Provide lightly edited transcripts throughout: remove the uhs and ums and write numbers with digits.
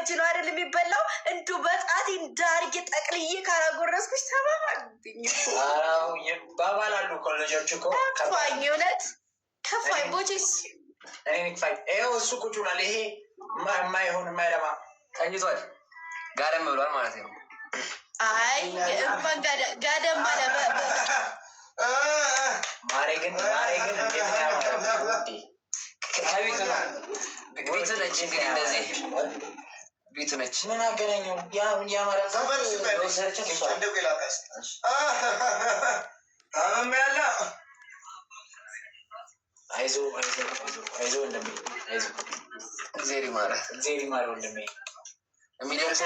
በእጅ ነው አይደል የሚበላው? እንዱ በጣት እንዳርጌ ጠቅልዬ ካላጎረስኩሽ ተባባልብኝ እኮ። አዎ ይባባላሉ እኮ ልጆች እኮ። ከፋኝ፣ እውነት ከፋኝ። ቦቼስ እኔ ንክፋኝ። ይኸው እሱ ቁጭ ብሏል። ይሄ የማይሆን የማይረባ ተኝቷል። ጋደም ብሏል ማለት ነው። አይ እንኳን ጋደም አለ። ማሬ ግን እንዴት ቤቱ ነች እንግዲህ እንደዚህ ቤቱ ነች። ምን አገናኘው? አይዞህ ወንድሜ፣ እግዜር ይማረህ ወንድሜ።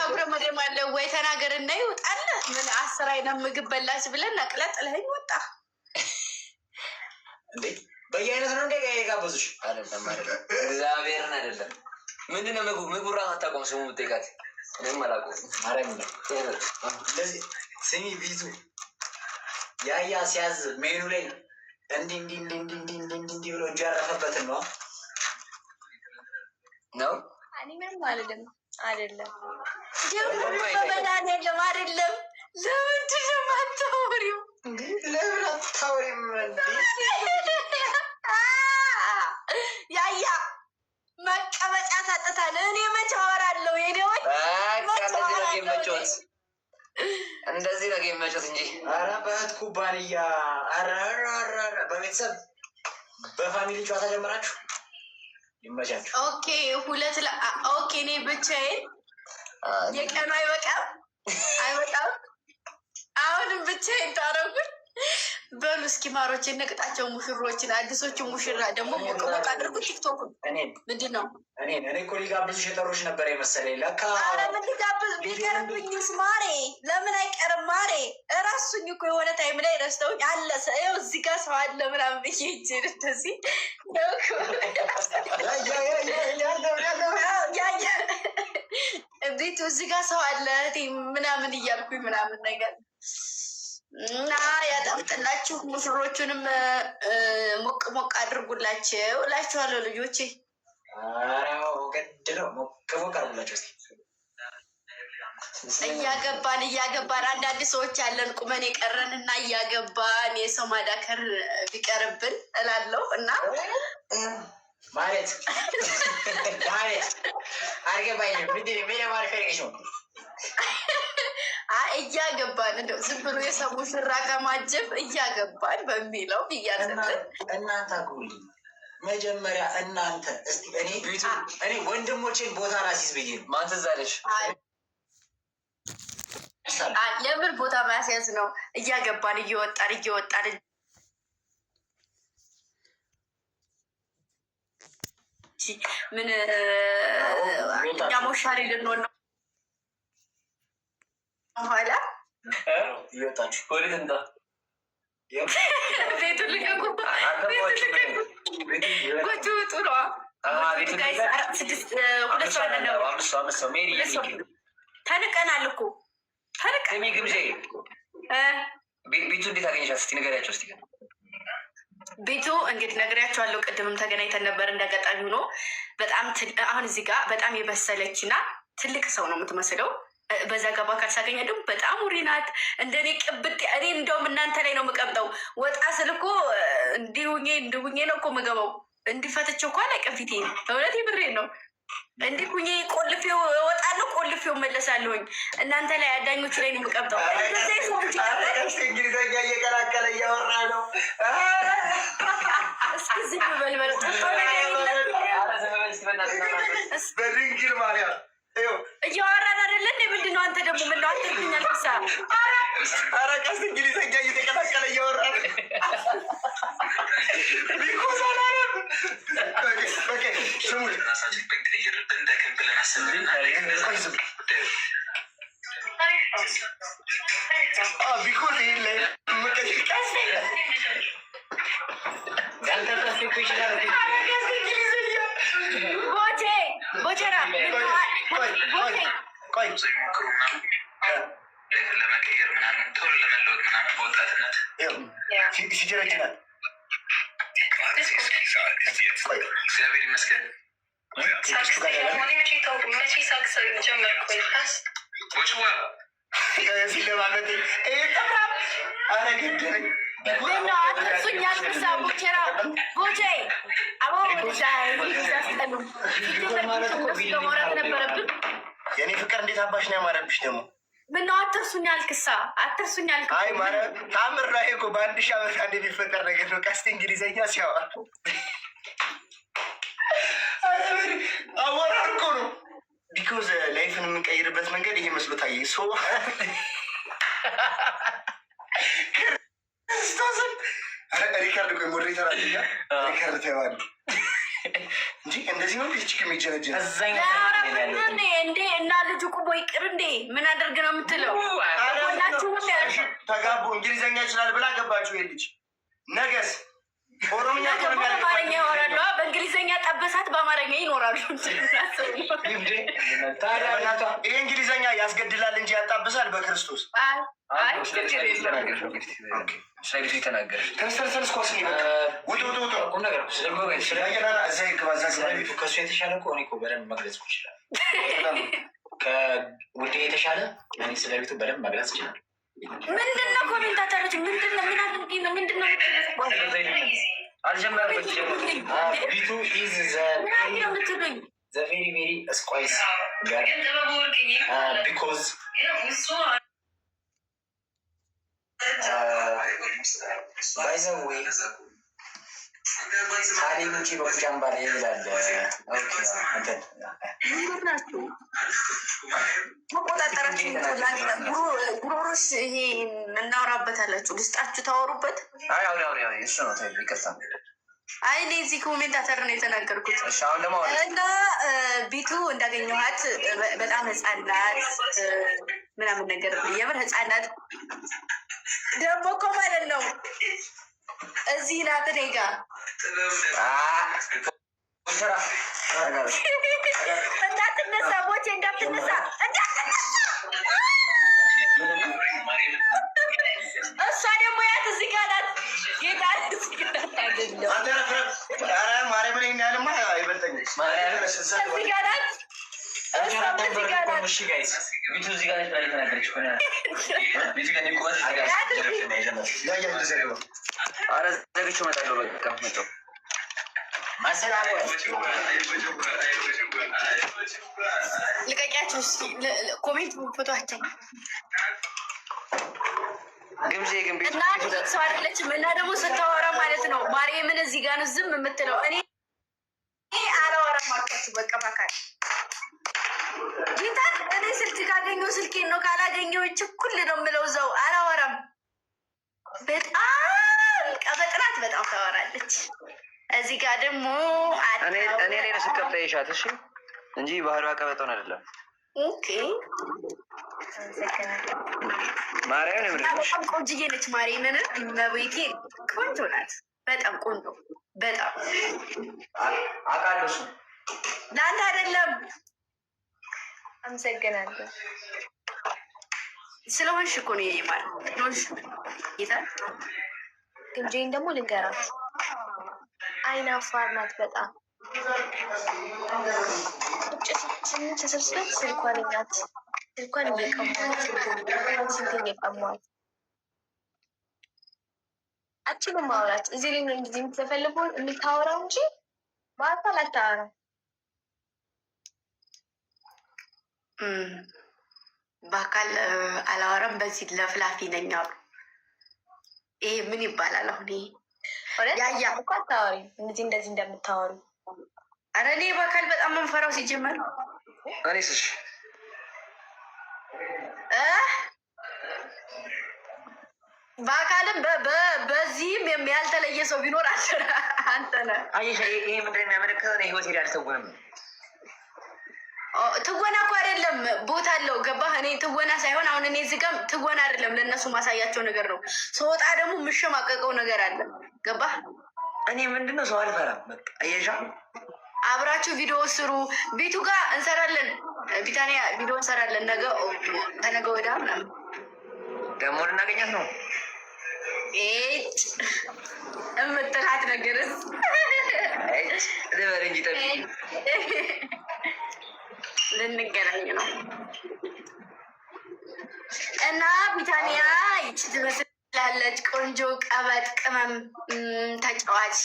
ጉረመደም አለ ወይ ተናገር እና ይወጣል። ምን 10 አይነት ምግብ በላች ብለን ነቅለጥለኸኝ ወጣ እንዴ? በየአይነት ነው እንደ የጋበዙሽ? አይደለም እግዚአብሔርን አይደለም። ምንድነው ምግቡ ራሱ አታውቀውም። ስሙ ብትጠይቃት እኔም አላውቀውም። ማርያም ነው እንደዚህ ስሚ ቢዙ ያያ ሲያዝ ሜኑ ላይ እንዲህ ብሎ እጁ ያረፈበትን ነው እኔ ምንም አይደለም ደግሞ በበላን የለም አይደለም። ለምንድን ነው የማታወሪው? ለምን አታወሪም? ያያ መቀመጫ ታጥታል። እኔ መች አወራለሁ? ሄደዎች እንደዚህ ነገ የሚመጩት እንጂ ኧረ በእህት ኩባንያ በቤተሰብ በፋሚሊ ጨዋታ ጀመራችሁ። ይመቻችሁ። ኦኬ ኦኬ። እኔ ብቻዬን የቀኑ አይበቃም። አሁንም ብቻዬን ታረጉን። በሉ እስኪ ማሮች እንቅጣቸው። ሙሽሮችን አዲሶቹ ሙሽራ ደግሞ ሞቅ አድርጉ። ቲክቶክ ምንድን ነው? እኔ እኮ ሊጋብዙሽ የጠሩሽ ነበር የመሰለኝ። ለካ ኧረ ምን ሊጋብዝ ቢቀርብኝስ ማሬ፣ ለምን አይቀርም ማሬ። እራሱኝ እኮ የሆነ ታይም ላይ ረስተውኝ አለ ሰው እዚህ ጋር ሰው አለ ምናምን ብዬ ይችል እንደዚህ ቤቱ እዚህ ጋር ሰው አለ ምናምን እያልኩኝ ምናምን ነገር እና ያጣምጥላችሁ። ሙሽሮቹንም ሞቅ አድርጉላቸው እላችኋለሁ ልጆቼ። ገድ ነው ሞቅ አድርጉላቸው። እያገባን አንዳንድ ሰዎች ያለን ቁመን የቀረን እና እያገባን የሰው ማዳከር ቢቀርብን እላለሁ እና ማለት አርገባኝ ፈልገሽ ነው እያገባን እንደው ዝም ብሎ የሰው ሙሽራ ከማጀብ እያገባን በሚለው ብያስልን እናንተ ጉል መጀመሪያ እናንተ እስቲ እኔ ወንድሞቼን ቦታ ላሲዝ ብዬ ማን ትዝ አለሽ? የምን ቦታ ማስያዝ ነው? እያገባን እየወጣን ምን እኛ ሞሻሪ ልንሆን ነው? ኋላ እየወጣችሁ ወዴት እንዳ ቤቱን ልቀቁ፣ ጎጆ ውጡ ነዋ። ተንቀናል እኮ ግምዜ። ቤቱ እንዴት አገኘሻት? እስኪ ንገሪያቸው። እስኪ ቤቱ እንግዲህ ነግሬያቸዋለሁ። ቅድምም ተገናኝተን ነበር እንዳጋጣሚ ሆኖ። በጣም አሁን እዚህ ጋር በጣም የበሰለች እና ትልቅ ሰው ነው የምትመስለው። በዛ ገባ ካልሳገኛ ደግሞ በጣም ውሪ ናት። እንደኔ ቅብጥ እኔ እንደውም እናንተ ላይ ነው የምቀብጠው። ወጣ ስል እኮ እንዲሁኜ ነው እኮ የምገባው። እንዲፈትቸው እኮ አላውቅም ፊቴ። እውነት ብሬ ነው። እንዲህ ሁኜ ቆልፌው እወጣለሁ፣ ቆልፌው መለሳለሁኝ። እናንተ ላይ አዳኞቹ ላይ ነው የምቀብጠው። እንግሊዝኛ እየቀላቀለ እያወራ ነው። እስኪ ዝም በል በለው። በድንግል ማርያም እያወራን አይደለ እንዴ? ምንድን ነው አንተ ደግሞ ምነው አትልኛል? ክሳ ኧረ ቀስ እንግሊዝኛ እየተቀላቀለ እያወራ ነው። ቦቸራ ለመቀየር ምናምን ቶሎ ለመለወጥ ምናምን በወጣትነት ሲጀረጅናል። እግዚአብሔር ይመስገን የኔ ፍቅር እንዴት አባሽ ነው ያማረብሽ ደግሞ። ምነው አትርሱኝ አልክሳ አትርሱኝ አልክ። አይ ማለት ታምር ላይ እኮ በአንድ ሺህ ዓመት አንድ የሚፈጠር ነገር ነው። ቀስት እንግሊዘኛ ሲያወራ አወራር እኮ ነው። ቢኮዝ ላይፍን የምንቀይርበት መንገድ ይሄ መስሎ ታየ። ሶ ክርስቶስን ሪካርድ ቆይ ሞዴሬተር አለኛ ሪካርድ ተባሉ እንጂ እንደዚህ ነው ችክ የሚጀነጀ እንዴ እና ልጁ ቁቦ ይቅር እንዴ ምን አደርግ ነው የምትለው? ተጋቡ እንግሊዘኛ ይችላል ብላ ገባችሁ። ልጅ ነገስ ኦሮምኛ በአማርኛ ያወራሉ። በእንግሊዝኛ ጠበሳት በአማርኛ ይኖራሉ። ይህ እንግሊዝኛ ያስገድላል እንጂ ያጣብሳል። በክርስቶስ ከሱ የተሻለ በደንብ መግለጽ ይችላል። ከውድ የተሻለ ስለ ቤቱ በደንብ መግለጽ ይችላል። ምንድነው ኮሜንታተሮች ምንድነው ምንድነው ቢቱ ኢዝ ዘ ቬሪ ቬሪ ስቋይስ ቢኮዝ ባይ ዘ ዌይ ሀሊሙቺ በኩቻምባላ ይላል። መቆጣጠራችሁ ጉሮሮስ ይሄ እናወራበታላችሁ። ልስጣችሁ ታወሩበት። እሱ ነው ይቅርታ። አይ እኔ እዚህ ኮሜንታተር ነው የተናገርኩት እና ቢቱ እንዳገኘኋት በጣም ህፃን ናት ምናምን ነገር የምር ህፃን ናት ደግሞ እኮ ማለት ነው። እዚህ ናት እኔ ጋ እንዳትነሳ ቦቼ እንዳትነሳ እሷ ደግሞ ያት እዚህ ጋ ናት። ጌታ ማርያም ላይ ያልማ አይበልጠኝም። እዚህ ጋ ናት። ልቀቂያቸው ኮሜንት ፎቶቸው እና ሰው አይደለችም። እና ደግሞ ስታወራ ማለት ነው ማርያምን እዚህ ጋር ነው ዝም የምትለው። እኔ አላወራም አልኳችሁ። በቃ ባካል ጌታ እኔ ስልክ ካገኘው ስልኬን ነው ካላገኘው ችኩል ነው የምለው። እዛው አላወራም። በጣም ቀበጥናት በጣም ታወራለች። እዚህ ጋር ደግሞ እኔ ሌላ ስቀጣ ይሻት እሺ እንጂ ባህሪዋ ቀበጠውን አይደለም። ኦኬ ማርያምን በጣም ቆንጅዬ ነች። ማርያምን እመቤቴ ቆንጆ ናት። በጣም ቆንጆ በጣም አውቃለሁ። እሱ ለአንተ አይደለም። አመሰግናለሁ ስለሆንሽ እኮ ነው ይማል ኖሽ ጌታ ግን ጄን ደግሞ ልንገራት አይናፋር ናት በጣም ስምንት ተሰብስበን ስልኳን ናት ስልኳን እየቀሟት ስንቴን የቀሟት አችልም ማውራት እዚህ ላይ ነው እንግዲህ የምትፈልገው የምታወራው እንጂ በአካል አታወራም። በአካል አላወራም። በዚህ ለፍላፊ ነኝ አሉ። ይሄ ምን ይባላል? አሁን ያያ እኮ አታወሪ እንደዚህ እንደምታወሩ። ኧረ እኔ በአካል በጣም መንፈራው ሲጀመር እኔስሽ በአካልም በዚህም ያልተለየ ሰው ቢኖር አንተ ነህ። ይሄ ምንድን ነው የሚያመለክተው? ህይወት ሄዳ አልተወንም። ትወና እኮ አይደለም ቦታ አለው። ገባህ? እኔ ትወና ሳይሆን አሁን እኔ እዚህ ጋር ትወና አይደለም ለእነሱ ማሳያቸው ነገር ነው። ስወጣ ደግሞ የምሸማቀቀው ነገር አለ። ገባህ? እኔ ምንድነው ሰው አልፈራም። በቃ አየሻ፣ አብራችሁ ቪዲዮ ስሩ። ቤቱ ጋር እንሰራለን። ቢታኒያ ቪዲዮ እንሰራለን። ነገ ከነገ ወዲያ ምናምን ደግሞ ልናገኛት ነው የምትላት ነገርስ ልበል እንጂ ጠብቂ። ልንገናኝ ነው እና ቢታንያ ይቺ ትመስላለች። ቆንጆ ቀበጥ ቅመም ተጫዋች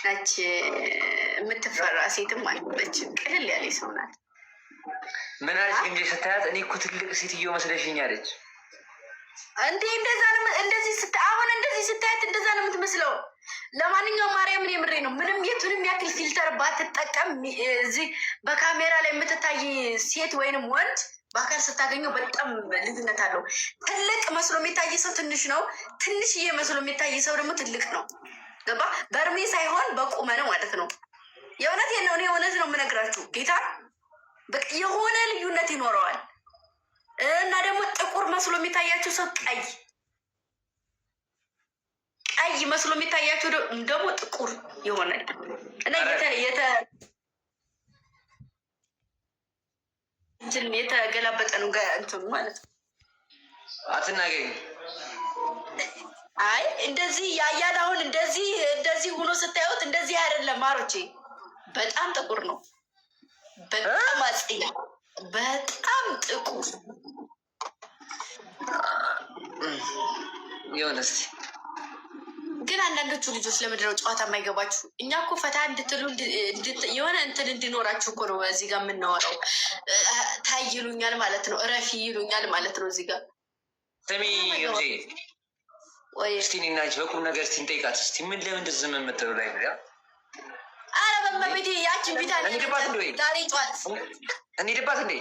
ነች። የምትፈራ ሴትም አለች። ቅልል ያለ ሰው ናት። ምን አለች እንጂ ስታያት እኔ እኮ ትልቅ ሴትዮ መስለሽኝ አለች። እንዴ እንደዛ ነው። አሁን እንደዚህ ስታያት እንደዛ ነው የምትመስለው። ለማንኛውም ማርያምን የምሬ ነው። ምንም የቱንም ያክል ፊልተር ባትጠቀም እዚህ በካሜራ ላይ የምትታይ ሴት ወይንም ወንድ በአካል ስታገኘው በጣም ልዩነት አለው። ትልቅ መስሎ የሚታይ ሰው ትንሽ ነው። ትንሽዬ መስሎ የሚታይ ሰው ደግሞ ትልቅ ነው። ገባ? በእድሜ ሳይሆን በቁመነ ማለት ነው። የእውነት ነው። እኔ እውነት ነው የምነግራችሁ። ጌታ የሆነ ልዩነት ይኖረዋል። እና ደግሞ ጥቁር መስሎ የሚታያቸው ሰው ቀይ መስሎ የሚታያቸው ደግሞ ጥቁር ይሆናል። እና የተገላበጠ ነው እንትኑ ማለት ነው። አትናገኝ። አይ እንደዚህ ያያል። አሁን እንደዚህ ሆኖ ስታዩት እንደዚህ አይደለም ማሮቼ። በጣም ጥቁር ነው። በጣም አጽያ፣ በጣም ጥቁር የሆነ እስኪ ግን አንዳንዶቹ ልጆች ለምንድነው ጨዋታ የማይገባችሁ? እኛ እኮ ፈታ እንድትሉ የሆነ እንትን እንዲኖራችሁ እኮ ነው እዚህ ጋር የምናወራው። ታይ ይሉኛል ማለት ነው፣ እረፊ ይሉኛል ማለት ነው እዚህ ጋር። ስሚ ጊዜ እስቲ እኔና አንቺ በቁም ነገር እስቲ እንጠይቃት እስቲ። ምን ለምን ዝም የምትለው ላይ ብላ? አረ በመቤቴ ያችን ቢታ ዛሬ ጨዋት እንሂድባት እንዴ?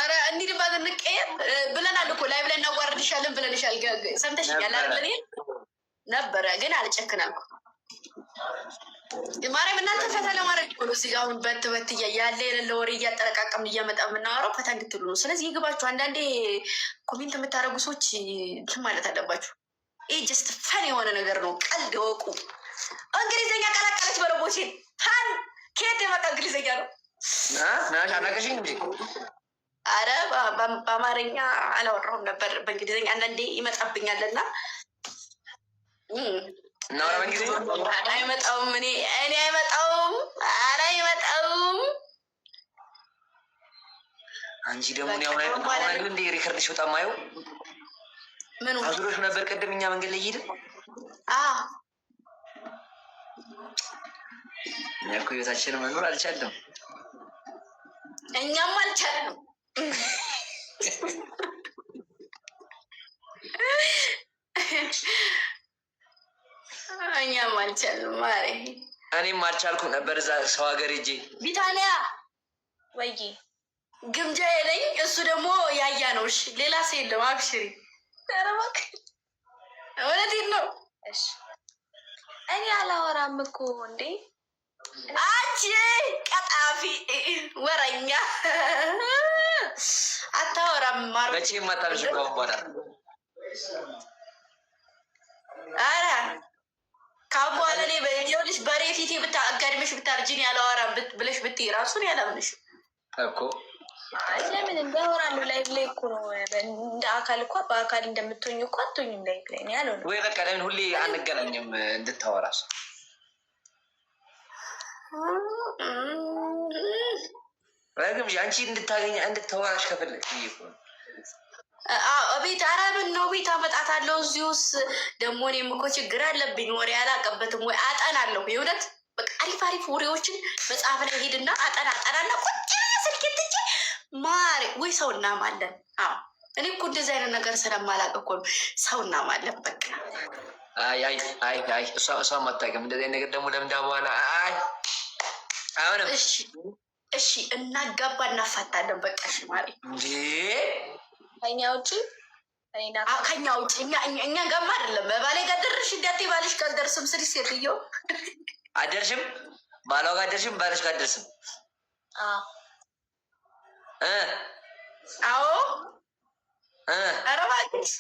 አረ እንሂድባት እንቀየር ብለናል እኮ ላይ ብለን እናዋርድሻለን ብለንሻል። ሰምተሽኛል አይደል? እኔ ነበረ ግን አልጨክናልኩ። ማርያም እናንተ ፈታ ለማድረግ እኮ ነው እዚህ ጋ አሁን በት ያለ የሌለ ወሬ እያጠረቃቀምን እያመጣ የምናወራው ፈታ እንድትሉ ነው። ስለዚህ ይግባችሁ። አንዳንዴ ኮሜንት የምታደርጉ ሰዎች እንትን ማለት አለባችሁ። ይህ ጀስት ፈን የሆነ ነገር ነው። ቀልድ ወቁ። እንግሊዝኛ ቀላቀለች በለቦቼን ፋን ከየት የመጣ እንግሊዝኛ ነው? አናቀሽኝ እንጂ አረ በአማርኛ አላወራሁም ነበር። በእንግሊዝኛ አንዳንዴ ይመጣብኛልና እናወራ በእንግሊዝኛ። አይመጣውም እኔ አይመጣውም። አረ አይመጣውም። አንቺ ደግሞ አሁን እንደ ሪከርድሽ በጣም ማየው ምን አዙሮሽ ነበር ቅድም እኛ መንገድ ላይ ሄድን። እኛ እኮ ህይወታችንን መኖር አልቻለም። እኛም አልቻለም። እኛም አልቻለም። ማሬ እኔም አልቻልኩም ነበር እዛ ሰው ሀገር ሄጄ። ቢታንያ ወይ ግምጃ የለኝ እሱ ደግሞ ያያ ነው። እሺ ሌላ ሰው የለም። አብሽሪ። ኧረ እባክህ እውነቴን ነው። እሺ እኔ አላወራም እኮ እንዴ። አንቺ ቀጣፊ ወረኛ አታወራም። ማር መቼም አታልሽም በኋላ። ኧረ ካሁን በኋላ እኔ ይኸውልሽ በሬ ፊቴ አጋድመሽ ብታርጂኝ አላወራም ብለሽ ብትይ እራሱን ያላምንሽም እኮ። ለምን እንዳወራሉ ላይቭ ላይ እኮ ነው። እንደ አካል እኮ በአካል እንደምትሆኝ እኮ አትሆኝም ላይቭ ላይ ነው ያለው። ወይ በቃ ለምን ሁሌ አንገናኝም እንድታወራስ? ረግም አንቺ እንድታወራሽ ከፈለግሽ ቤት አረብን ነው ቤት አመጣታለሁ። እዚህ ውስጥ ደግሞ እኔም እኮ ችግር አለብኝ። ወሬ አላቀበትም ወይ አጠናለሁ። የእውነት በቃ አሪፍ ወሬዎችን መጽሐፍ ላይ ሄድና አጠናና ቁጭ ስልክ ትቼ ማሬ ወይ ሰው እናማለን። እኔ እኮ እንደዚህ አይነት ነገር ስለማላቅ እኮ ነው ሰው እናማለን። በቃ አይ እሷ ማታውቅም እንደዚህ ነገር ደግሞ ለምዳ በኋላ አሁንም እሺ እናጋባ እናፋታለን። በቃ እሺ ማሬ እንዴ ከኛ ውጭ እኛ ጋማ አይደለም። ባሌ ጋር ደርሽ እንዳቴ ባልሽ ጋር ደርስም ስሪ ሴትዮ አደርሽም ባሏ ጋር ደርሽም ባልሽ ጋር ደርስም። አዎ ኧረ እባክሽ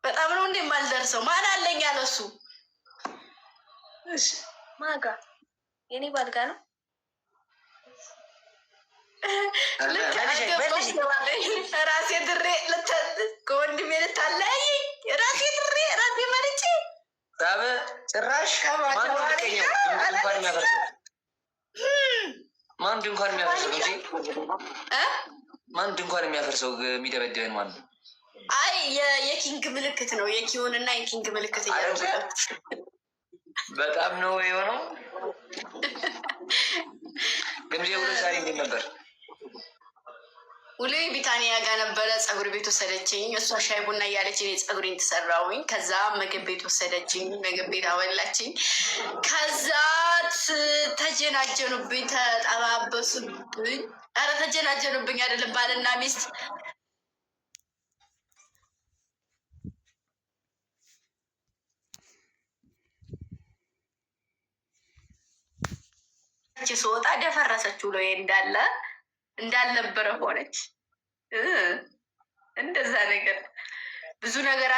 በጣም ነው እንዴ የማልደርሰው። ማን አለኝ ያለ እሱ ማጋ የኔ ባል ጋር ነው። ራሴ ድሬ ከወንድሜ ልታለያይ ራሴ ድሬ ራሴ መልጬ ጭራሽ ማን ድንኳን የሚያፈርሰው እንጂ ማን ድንኳን የሚያፈርሰው የሚደበድበን ማን ነው? አይ የኪንግ ምልክት ነው። የኪውን እና የኪንግ ምልክት እያደረጉ በጣም ነው የሆነው። ግን ውሎ ዛሬ እንዴት ነበር? ውሎ ቢታኒያ ጋር ነበረ። ፀጉር ቤት ወሰደችኝ። እሷ ሻይ ቡና እያለች እኔ ፀጉሬን ተሰራውኝ። ከዛ ምግብ ቤት ወሰደችኝ። ምግብ ቤት አበላችኝ። ከዛ ተጀናጀኑብኝ፣ ተጠባበሱብኝ። ኧረ ተጀናጀኑብኝ አይደለም ባልና ሚስት ስወጣ ደፈረሰችው ብሎ እንዳልነበረ ሆነች። እንደዛ ነገር ብዙ ነገር